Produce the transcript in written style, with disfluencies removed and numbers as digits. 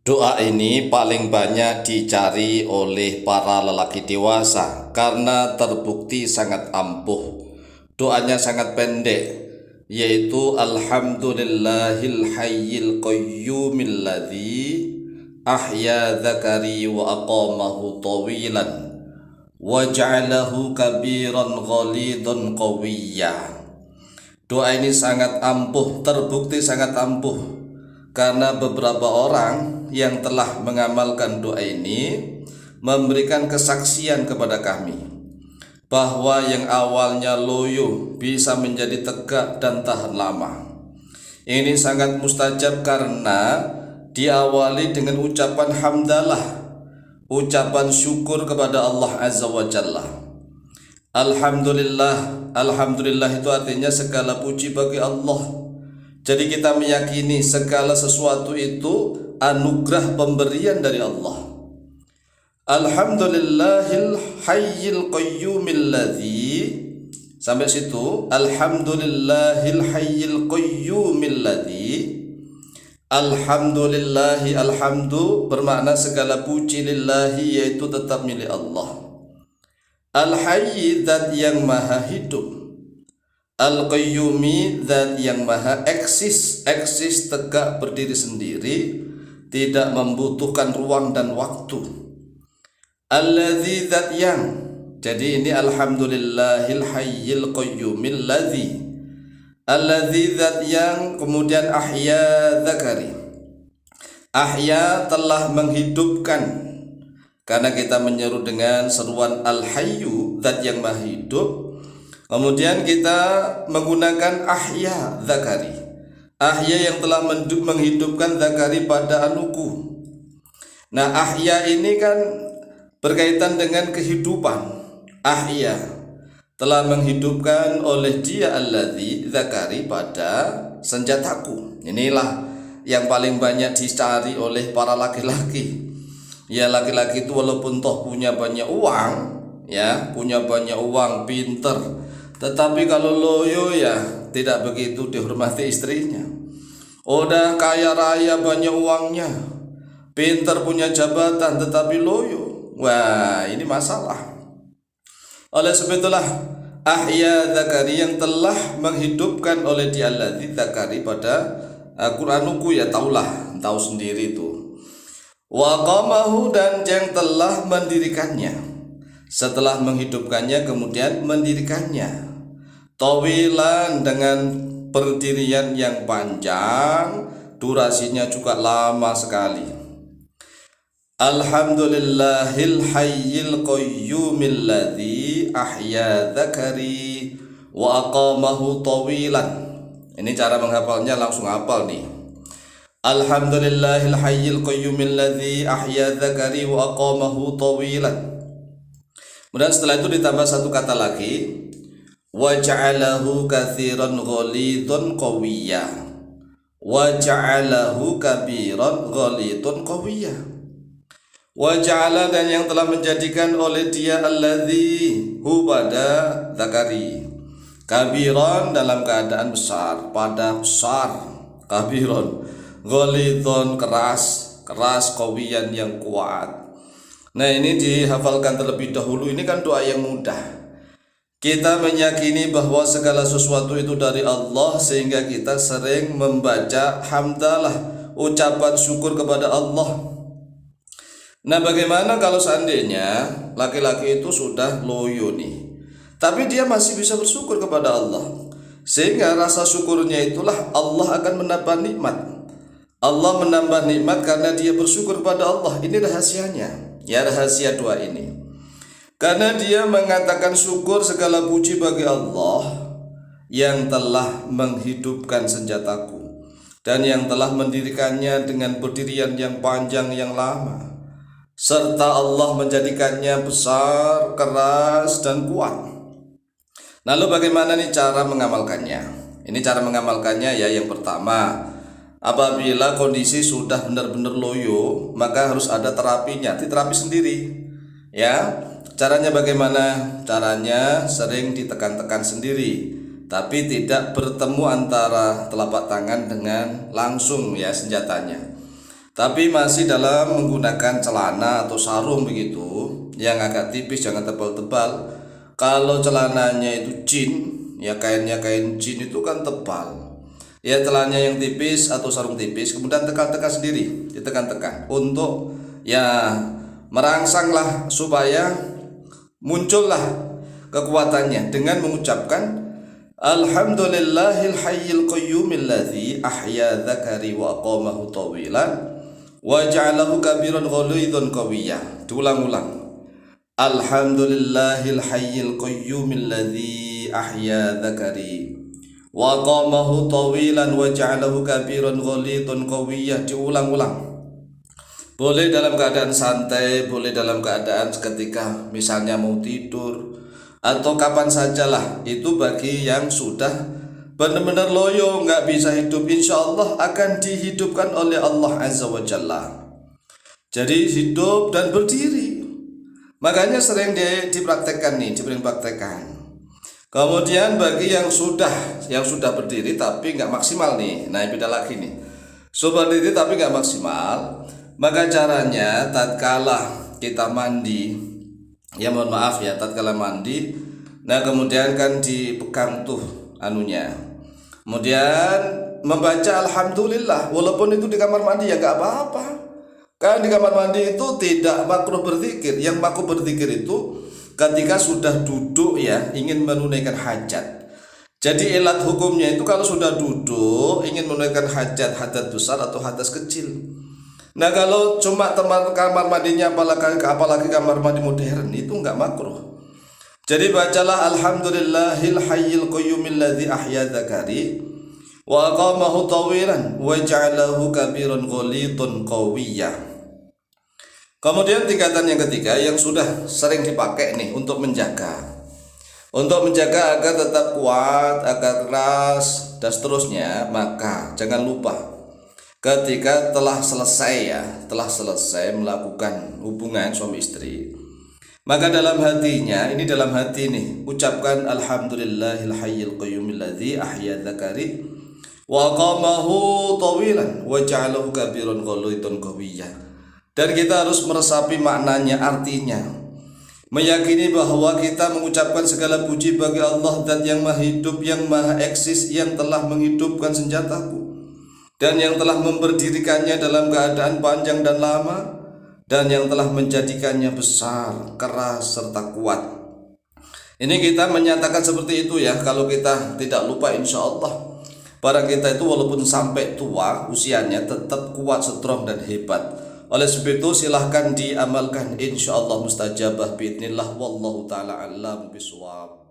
Doa ini paling banyak dicari oleh para lelaki dewasa karena terbukti sangat ampuh. Doanya sangat pendek, yaitu Alhamdulillahil hayyil qayyumil ladzi ahya dzakari wa aqamahu tawilan wa ja'alahu kabiran ghalidhan qawiyya. Doa ini sangat ampuh, terbukti sangat ampuh karena beberapa orang yang telah mengamalkan doa ini memberikan kesaksian kepada kami bahwa yang awalnya loyo bisa menjadi tegak dan tahan lama. Ini sangat mustajab karena diawali dengan ucapan hamdalah, ucapan syukur kepada Allah Azza wa Jalla. Alhamdulillah, alhamdulillah itu artinya segala puji bagi Allah. Jadi kita meyakini segala sesuatu itu anugerah pemberian dari Allah. Alhamdulillahil hayyil qayyumil ladzi, sampai situ. Alhamdulillahil hayyil qayyumil ladzi. Alhamdulillahi, alhamdu bermakna segala puji lillahi, yaitu tetap milik Allah. Al-hayy, zat yang maha hidup. Al-qayyumi, zat yang maha eksis tegak berdiri sendiri, tidak membutuhkan ruang dan waktu. Alladzi, zat yang. Jadi ini alhamdulillahil hayyil qayyumil ladzi. Alladzi, zat yang. Kemudian ahya dzakari. Ahya telah menghidupkan, karena kita menyeru dengan seruan al-hayyu, zat yang maha hidup. Kemudian kita menggunakan ahya dzakari. Ahya yang telah menghidupkan dzakari pada anuku. Nah, ahya ini kan berkaitan dengan kehidupan. Ahya telah menghidupkan oleh dia alladzi dzakari pada senjataku. Inilah yang paling banyak dicari oleh para laki-laki. Ya, laki-laki itu walaupun toh punya banyak uang, ya, punya banyak uang, pinter, tetapi kalau loyo ya tidak begitu dihormati istrinya. Udah kaya raya, banyak uangnya, pinter, punya jabatan, tetapi loyo, wah ini masalah. Oleh sebab itulah ahya dzakari, yang telah menghidupkan oleh dia alladzi dzakari pada Quranuku, ya taulah, tahu sendiri itu. Wa qamahu, dan yang telah mendirikannya. Setelah menghidupkannya kemudian mendirikannya. Tawilan, dengan berdirian yang panjang, durasinya juga lama sekali. Alhamdulillahil hayyil qayyumil ladzi ahya dzakari wa aqamahu tawilan. Ini cara menghafalnya, langsung hafal nih. Alhamdulillahil hayyil qayyumil ladzi ahya dzakari wa aqamahu tawilan. Kemudian setelah itu ditambah satu kata lagi, wa ja'alahu katsiran ghalidhan qawiyya. Wa ja'alahu kabiran ghalidhan qawiyya. Wa ja'ala, dan yang telah menjadikan oleh dia alladzi, hu pada dzakari, kabiran dalam keadaan besar, pada besar, kabiran, ghalidhan keras, qawiyan yang kuat. Nah, ini dihafalkan terlebih dahulu. Ini kan doa yang mudah. Kita meyakini bahwa segala sesuatu itu dari Allah, sehingga kita sering membaca hamdalah, ucapan syukur kepada Allah. Nah, bagaimana kalau seandainya laki-laki itu sudah loyo nih, tapi dia masih bisa bersyukur kepada Allah, sehingga rasa syukurnya itulah Allah akan menambah nikmat. Allah menambah nikmat karena dia bersyukur kepada Allah. Ini rahasianya, ya, rahasia doa ini. Karena dia mengatakan syukur segala puji bagi Allah yang telah menghidupkan senjataku dan yang telah mendirikannya dengan berdirian yang panjang yang lama, serta Allah menjadikannya besar, keras, dan kuat. Lalu bagaimana nih cara mengamalkannya? Ini cara mengamalkannya, ya, yang pertama, apabila kondisi sudah benar-benar loyo, maka harus ada terapinya, terapi sendiri, ya. Caranya bagaimana? Caranya sering ditekan-tekan sendiri, tapi tidak bertemu antara telapak tangan dengan langsung, ya, senjatanya. tapi masih dalam menggunakan celana atau sarung begitu yang agak tipis, jangan tebal-tebal. Kalau celananya itu jin, ya kainnya kain jin itu kan tebal. Ya celananya yang tipis atau sarung tipis, kemudian tekan-tekan sendiri, ditekan-tekan untuk ya merangsanglah supaya muncullah kekuatannya dengan mengucapkan Alhamdulillahil hayyil qayyumil ladzi ahya dzakari wa aqamahu tawilan wa ja'alahu kabiran ghalidhan qawiyya. Diulang-ulang. Alhamdulillahil hayyil qayyumil ladzi ahya dzakari wa aqamahu tawilan wa ja'alahu kabiran ghalidhan qawiyya. Diulang-ulang. Boleh dalam keadaan santai, boleh dalam keadaan ketika misalnya mau tidur atau kapan sajalah. Itu bagi yang sudah benar-benar loyo nggak bisa hidup, insya Allah akan dihidupkan oleh Allah Azza wa Jalla. Jadi hidup dan berdiri, makanya sering dipraktekkan nih, sering praktekkan. Kemudian bagi yang sudah berdiri tapi nggak maksimal nih, nah beda lagi nih. Sudah berdiri tapi nggak maksimal, maka caranya tatkala kita mandi, ya mohon maaf ya, tatkala mandi, nah kemudian kan dipegang tuh anunya, kemudian membaca alhamdulillah, walaupun itu di kamar mandi ya gak apa-apa, kan di kamar mandi itu tidak makruh berzikir. Yang makruh berzikir itu ketika sudah duduk ya, ingin menunaikan hajat. Jadi elat hukumnya itu kalau sudah duduk ingin menunaikan hajat, hadas besar atau hadas kecil. Nah kalau cuma teman kamar mandinya apalagi kamar mandi modern itu enggak makruh. Jadi bacalah alhamdulillahil hayyil qayyumil ladzi ahya dzakari wa aqamahu tawilan wa ja'alahu kabiran ghalidhan qawiyya. Kemudian tingkatan yang ketiga yang sudah sering dipakai nih untuk menjaga agar tetap kuat, agar keras dan seterusnya, maka jangan lupa ketika telah selesai melakukan hubungan suami istri, maka dalam hati nih ucapkan alhamdulillahil hayyil qayyumil ladzi ahya dzakari wa aqamahu tawilan wa ja'alahu kabiran ghalidhan qawiyya. Dan kita harus meresapi maknanya, artinya, meyakini bahwa kita mengucapkan segala puji bagi Allah Zat yang maha hidup, yang maha eksis, yang telah menghidupkan senjataku dan yang telah memperdirikannya dalam keadaan panjang dan lama, dan yang telah menjadikannya besar, keras, serta kuat. Ini kita menyatakan seperti itu ya. Kalau kita tidak lupa, insya Allah barang kita itu walaupun sampai tua usianya tetap kuat, strong dan hebat. Oleh sebab itu silahkan diamalkan, insya Allah mustajabah biidznillah. Wallahu ta'ala a'lam bishawab.